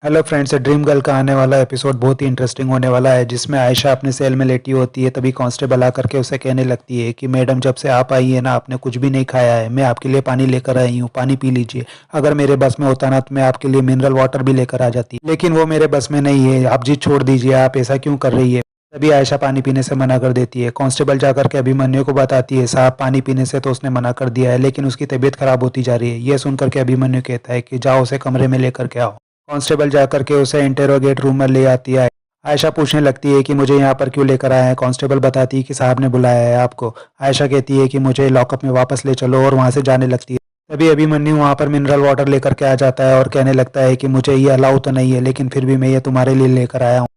Hello friends, dream girl का आने वाला एपिसोड बहुत ही इंटरेस्टिंग होने वाला है, जिसमें आयशा अपने सेल में लेटी होती है। तभी कांस्टेबल आकर के उसे कहने लगती है कि मैडम, जब से आप आई है ना, आपने कुछ भी नहीं खाया है। मैं आपके लिए पानी लेकर आई हूँ, पानी पी लीजिए। अगर मेरे बस में होता ना तो मैं आपके लिए मिनरल वाटर भी लेकर आ जाती, लेकिन वो मेरे बस में नहीं है। आप जिद छोड़ दीजिए, आप ऐसा क्यों कर रही है। तभी आयशा पानी पीने से मना कर देती है। कांस्टेबल जाकर के अभिमन्यु को बताती है, साहब पानी पीने से तो उसने मना कर दिया है, लेकिन उसकी तबीयत खराब होती जा रही है। यह सुनकर के अभिमन्यु कहता है कि जाओ उसे कमरे में लेकर के आओ। कांस्टेबल जाकर के उसे इंटेरोगेट रूम में ले आती है। आयशा पूछने लगती है कि मुझे यहाँ पर क्यों लेकर आए हैं। कांस्टेबल बताती है कि साहब ने बुलाया है आपको। आयशा कहती है कि मुझे लॉकअप में वापस ले चलो, और वहाँ से जाने लगती है। तभी अभिमन्यु वहाँ पर मिनरल वाटर लेकर के आ जाता है और कहने लगता है कि मुझे ये अलाउ तो नहीं है, लेकिन फिर भी मैं ये तुम्हारे लिए लेकर आया हूँ।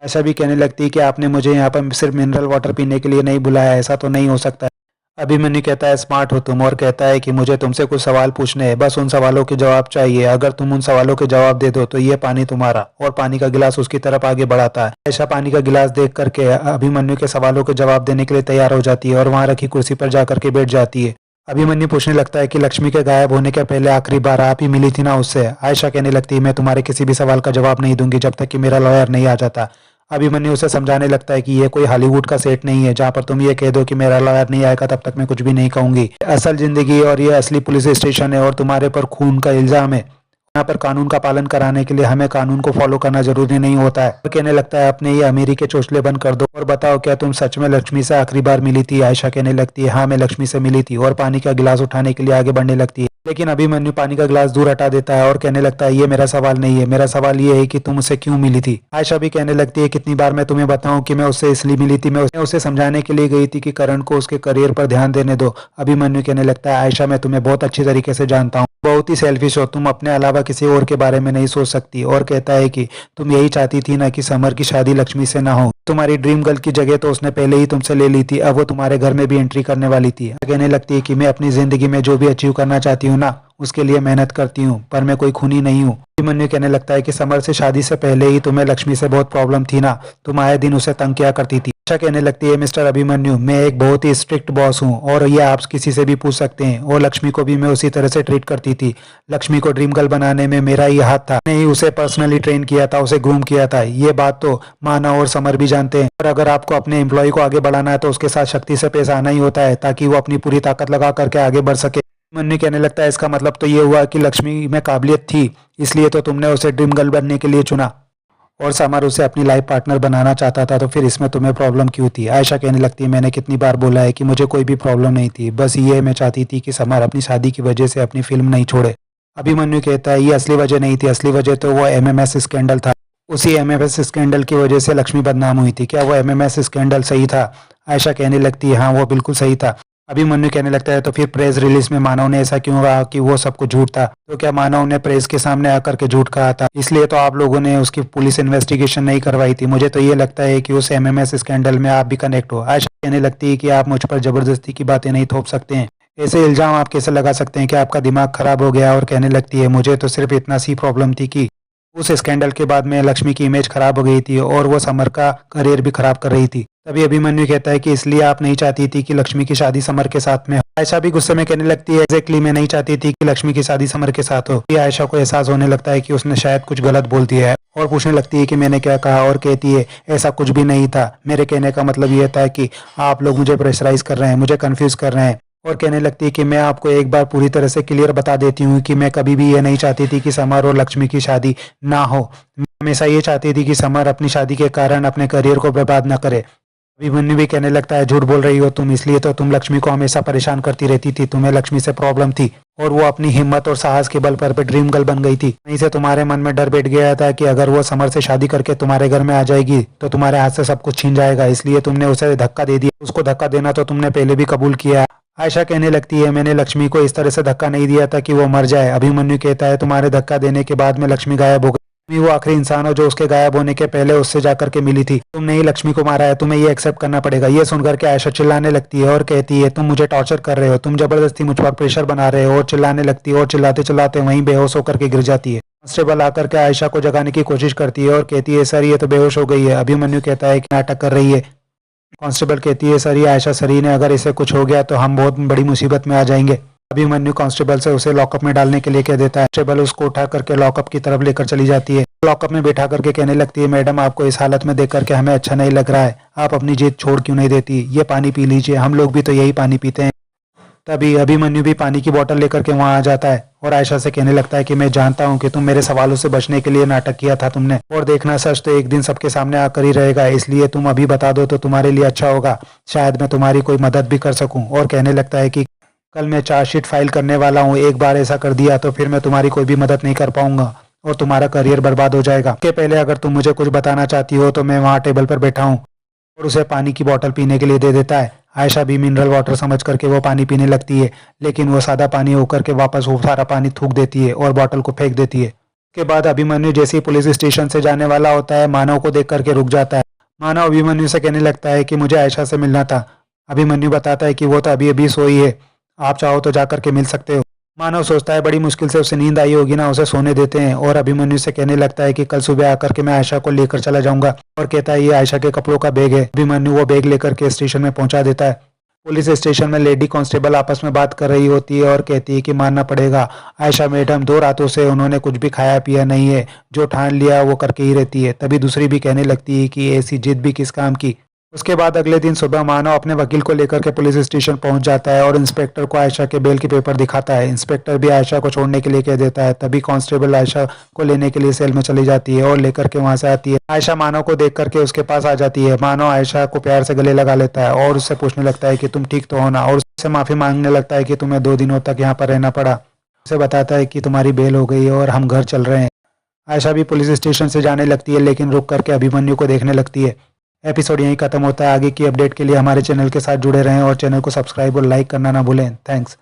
आयशा भी कहने लगती है कि आपने मुझे यहाँ पर सिर्फ मिनरल वाटर पीने के लिए नहीं बुलाया, ऐसा तो नहीं हो सकता है। अभिमन्यु कहता है, स्मार्ट हो तुम, और कहता है कि मुझे तुमसे कुछ सवाल पूछने हैं, बस उन सवालों के जवाब चाहिए। अगर तुम उन सवालों के जवाब दे दो तो ये पानी तुम्हारा। और पानी का गिलास उसकी तरफ आगे बढ़ाता है। आयशा पानी का गिलास देख करके अभिमन्यु के सवालों के जवाब देने के लिए तैयार हो जाती है और वहां रखी कुर्सी पर जाकर के बैठ जाती है। अभिमन्यु पूछने लगता है कि लक्ष्मी के गायब होने के पहले आखिरी बार आप ही मिली थी ना उससे। आयशा कहने लगती है, मैं तुम्हारे किसी भी सवाल का जवाब नहीं दूंगी जब तक कि मेरा लॉयर नहीं आ जाता। अभिमन्यु उसे समझाने लगता है कि ये कोई हॉलीवुड का सेट नहीं है जहाँ पर तुम ये कह दो कि मेरा लॉयर नहीं आएगा तब तक मैं कुछ भी नहीं कहूंगी। असल जिंदगी और ये असली पुलिस स्टेशन है, और तुम्हारे पर खून का इल्जाम है। यहाँ पर कानून का पालन कराने के लिए हमें कानून को फॉलो करना जरूरी नहीं होता है। वो कहने लगता है, अपने ये अमीरी के चोचले बंद कर दो और बताओ, क्या तुम सच में लक्ष्मी से आखिरी बार मिली थी। आयशा कहने लगती है, हाँ मैं लक्ष्मी से मिली थी, और पानी का गिलास उठाने के लिए आगे बढ़ने लगती है। लेकिन अभिमन्यु पानी का गिलास दूर हटा देता है और कहने लगता है, ये मेरा सवाल नहीं है, मेरा सवाल ये है कि तुम उससे क्यों मिली थी। आयशा भी कहने लगती है, कितनी बार मैं तुम्हें बताऊं कि मैं उससे इसलिए मिली थी, मैं उसे समझाने के लिए गई थी कि करण को उसके करियर पर ध्यान देने दो। अभिमन्यु कहने लगता है, आयशा मैं तुम्हें बहुत अच्छी तरीके से जानता हूँ, बहुत ही सेल्फिश हो तुम, अपने अलावा किसी और के बारे में नहीं सोच सकती। और कहता है कि तुम यही चाहती थी ना कि समर की शादी लक्ष्मी से ना हो। तुम्हारी ड्रीम गर्ल की जगह तो उसने पहले ही तुमसे ले ली थी, अब वो तुम्हारे घर में भी एंट्री करने वाली थी। कहने लगती है कि मैं अपनी जिंदगी में जो भी अचीव करना चाहती हूँ ना, उसके लिए मेहनत करती हूँ, पर मैं कोई खूनी नहीं हूँ। अभिमन्यु कहने लगता है कि समर से शादी से पहले ही तुम्हें लक्ष्मी से बहुत प्रॉब्लम थी ना, तुम आए दिन उसे तंग किया करती थी। आयशा कहने लगती है, मिस्टर अभिमन्यु, मैं एक बहुत ही स्ट्रिक्ट बॉस हूँ, और ये आप किसी से भी पूछ सकते हैं। और लक्ष्मी को भी मैं उसी तरह से ट्रीट करती थी। लक्ष्मी को ड्रीम गर्ल बनाने में मेरा ही हाथ था, मैंने ही उसे पर्सनली ट्रेन किया था, उसे ग्रूम किया था। ये बात तो माना और समर भी जानते हैं। और अगर आपको अपने एम्प्लॉय को आगे बढ़ाना है तो उसके साथ शक्ति से पेश आना ही होता है, ताकि वो अपनी पूरी ताकत लगा करके आगे बढ़ सके। मन्नी कहने लगता है, इसका मतलब तो ये हुआ कि लक्ष्मी में काबिलियत थी, इसलिए तो तुमने उसे ड्रीम गर्ल बनने के लिए चुना, और समर उसे अपनी लाइफ पार्टनर बनाना चाहता था, तो फिर इसमें तुम्हें प्रॉब्लम क्यों थी। आयशा कहने लगती है, मैंने कितनी बार बोला है कि मुझे कोई भी प्रॉब्लम नहीं थी, बस ये मैं चाहती थी कि समर अपनी शादी की वजह से अपनी फिल्म नहीं छोड़े। अभिमन्यु कहता है, ये असली वजह नहीं थी, असली वजह तो वो एमएमएस स्कैंडल था। उसी एमएमएस स्कैंडल की वजह से लक्ष्मी बदनाम हुई थी। क्या वो एमएमएस स्कैंडल सही था। आयशा कहने लगती है, हाँ वो बिल्कुल सही था। अभिमन्यु कहने लगता है, तो फिर प्रेस रिलीज में मानव ने ऐसा क्यों कहा कि वो सब कुछ झूठ था। तो क्या मानव ने प्रेस के सामने आकर के झूठ कहा था, इसलिए तो आप लोगों ने उसकी पुलिस इन्वेस्टिगेशन नहीं करवाई थी। मुझे तो ये लगता है कि उस एमएमएस स्कैंडल में आप भी कनेक्ट हो। आयशा कहने लगती है कि आप मुझ पर जबरदस्ती की बातें नहीं थोप सकते हैं, ऐसे इल्जाम आप कैसे लगा सकते हैं कि आपका दिमाग खराब हो गया। और कहने लगती है, मुझे तो सिर्फ इतना सी प्रॉब्लम थी कि उस स्कैंडल के बाद में लक्ष्मी की इमेज खराब हो गई थी, और वो समर का करियर भी खराब कर रही थी। तभी अभिमन्यु कहता है कि इसलिए आप नहीं चाहती थी कि लक्ष्मी की शादी समर के साथ में हो। आयशा भी गुस्से में कहने लगती है, एग्जैक्टली मैं नहीं चाहती थी कि लक्ष्मी की शादी समर के साथ हो। ये आयशा को एहसास होने लगता है कि उसने शायद कुछ गलत बोल दिया है, और पूछने लगती है कि मैंने क्या कहा। और कहती है, ऐसा कुछ भी नहीं था, मेरे कहने का मतलब ये था कि आप लोग मुझे प्रेशराइज कर रहे हैं, मुझे कंफ्यूज कर रहे हैं। और कहने लगती है कि मैं आपको एक बार पूरी तरह से क्लियर बता देती हूँ कि मैं कभी भी ये नहीं चाहती थी कि समर और लक्ष्मी की शादी ना हो। मैं हमेशा ये चाहती थी कि समर अपनी शादी के कारण अपने करियर को बर्बाद न करे। अभिमन्यु भी कहने लगता है, झूठ बोल रही हो तुम, इसलिए तो तुम लक्ष्मी को हमेशा परेशान करती रहती थी, तुम्हें लक्ष्मी से प्रॉब्लम थी, और वो अपनी हिम्मत और साहस के बल पर ड्रीम गर्ल बन गई थी। वहीं से तुम्हारे मन में डर बैठ गया था कि अगर वो समर से शादी करके तुम्हारे घर में आ जाएगी तो तुम्हारे हाथ से सब कुछ छीन जाएगा, इसलिए तुमने उसे धक्का दे दिया। उसको धक्का देना तो तुमने पहले भी कबूल किया। आयशा कहने लगती है, मैंने लक्ष्मी को इस तरह से धक्का नहीं दिया था कि वो मर जाए। अभिमन्यु कहता है, तुम्हारे धक्का देने के बाद में लक्ष्मी गायब हो गई, तुम वो आखिरी इंसान हो जो उसके गायब होने के पहले उससे जाकर के मिली थी। तुमने ही लक्ष्मी को मारा है, तुम्हें ये एक्सेप्ट करना पड़ेगा। ये सुनकर के आयशा चिल्लाने लगती है और कहती है, तुम मुझे टॉर्चर कर रहे हो, तुम जबरदस्ती मुझ पर प्रेशर बना रहे हो। और चिल्लाने लगती है, और चिल्लाते चिल्लाते वहीं बेहोश होकर के गिर जाती है। कांस्टेबल आकर के आयशा को जगाने की कोशिश करती है और कहती है, सर ये तो बेहोश हो गई है। अभिमन्यु कहता है कि नाटक कर रही है। कांस्टेबल कहती है, सर ये आयशा सरी ने, अगर इसे कुछ हो गया तो हम बहुत बड़ी मुसीबत में आ जाएंगे। अभिमन्यु कांस्टेबल से उसे लॉकअप में डालने के लिए कह देता है। कांस्टेबल उसको उठा करके लॉकअप की तरफ लेकर चली जाती है। लॉकअप में बैठा करके कहने लगती है, मैडम आपको इस हालत में देख करके हमें अच्छा नहीं लग रहा है, आप अपनी जिद छोड़ क्यों नहीं देती, ये पानी पी लीजिए, हम लोग भी तो यही पानी पीते हैं। तभी अभिमन्यु भी पानी की बोतल लेकर के वहां आ जाता है और आयशा से कहने लगता है कि मैं जानता हूँ कि तुम मेरे सवालों से बचने के लिए नाटक किया था तुमने, और देखना सच तो एक दिन सबके सामने आकर ही रहेगा, इसलिए तुम अभी बता दो तो तुम्हारे लिए अच्छा होगा, शायद मैं तुम्हारी कोई मदद भी कर सकूं। और कहने लगता है कि कल मैं चार्जशीट फाइल करने वाला हूँ, एक बार ऐसा कर दिया तो फिर मैं तुम्हारी कोई भी मदद नहीं कर पाऊंगा और तुम्हारा करियर बर्बाद हो जाएगा। इसके पहले अगर तुम मुझे कुछ बताना चाहती हो तो मैं वहाँ टेबल पर बैठा हूँ, और उसे पानी की बोतल पीने के लिए दे देता है। आयशा भी मिनरल वाटर समझ करके वो पानी पीने लगती है, लेकिन वो सादा पानी होकर के वापस वो सारा पानी थूक देती है और बोतल को फेंक देती है। के बाद अभिमन्यु जैसे ही पुलिस स्टेशन से जाने वाला होता है, मानव को देख करके रुक जाता है। मानव अभिमन्यु से कहने लगता है कि मुझे आयशा से मिलना था। अभिमन्यु बताता है कि वो तो अभी अभी सोई है, आप चाहो तो जा करके मिल सकते हो। मानव सोचता है बड़ी मुश्किल से उसे नींद आई होगी ना, उसे सोने देते हैं, और अभिमन्यु से कहने लगता है कि कल सुबह आकर के मैं आयशा को लेकर चला जाऊंगा, और कहता है ये आयशा के कपड़ों का बैग है। अभिमन्यु वो बैग लेकर के स्टेशन में पहुंचा देता है। पुलिस स्टेशन में लेडी कांस्टेबल आपस में बात कर रही होती है और कहती है कि मानना पड़ेगा, आयशा मैडम 2 रातों से उन्होंने कुछ भी खाया पिया नहीं है, जो ठान लिया वो करके ही रहती है। तभी दूसरी भी कहने लगती है कि ऐसी जिद भी किस काम की। उसके बाद अगले दिन सुबह मानव अपने वकील को लेकर के पुलिस स्टेशन पहुंच जाता है और इंस्पेक्टर को आयशा के बेल के पेपर दिखाता है। इंस्पेक्टर भी आयशा को छोड़ने के लिए कह देता है। तभी कांस्टेबल आयशा को लेने के लिए सेल में चली जाती है और लेकर के वहां से आती है। आयशा मानव को देख करके उसके पास आ जाती है। मानव आयशा को प्यार से गले लगा लेता है और उससे पूछने लगता है कि तुम ठीक तो हो ना, और उससे माफी मांगने लगता है कि तुम्हें 2 दिनों तक यहाँ पर रहना पड़ा। उसे बताता है कि तुम्हारी बेल हो गई है और हम घर चल रहे हैं। आयशा भी पुलिस स्टेशन से जाने लगती है, लेकिन रुक करके अभिमन्यु को देखने लगती है। एपिसोड यहीं खत्म होता है। आगे की अपडेट के लिए हमारे चैनल के साथ जुड़े रहें और चैनल को सब्सक्राइब और लाइक करना ना भूलें। थैंक्स।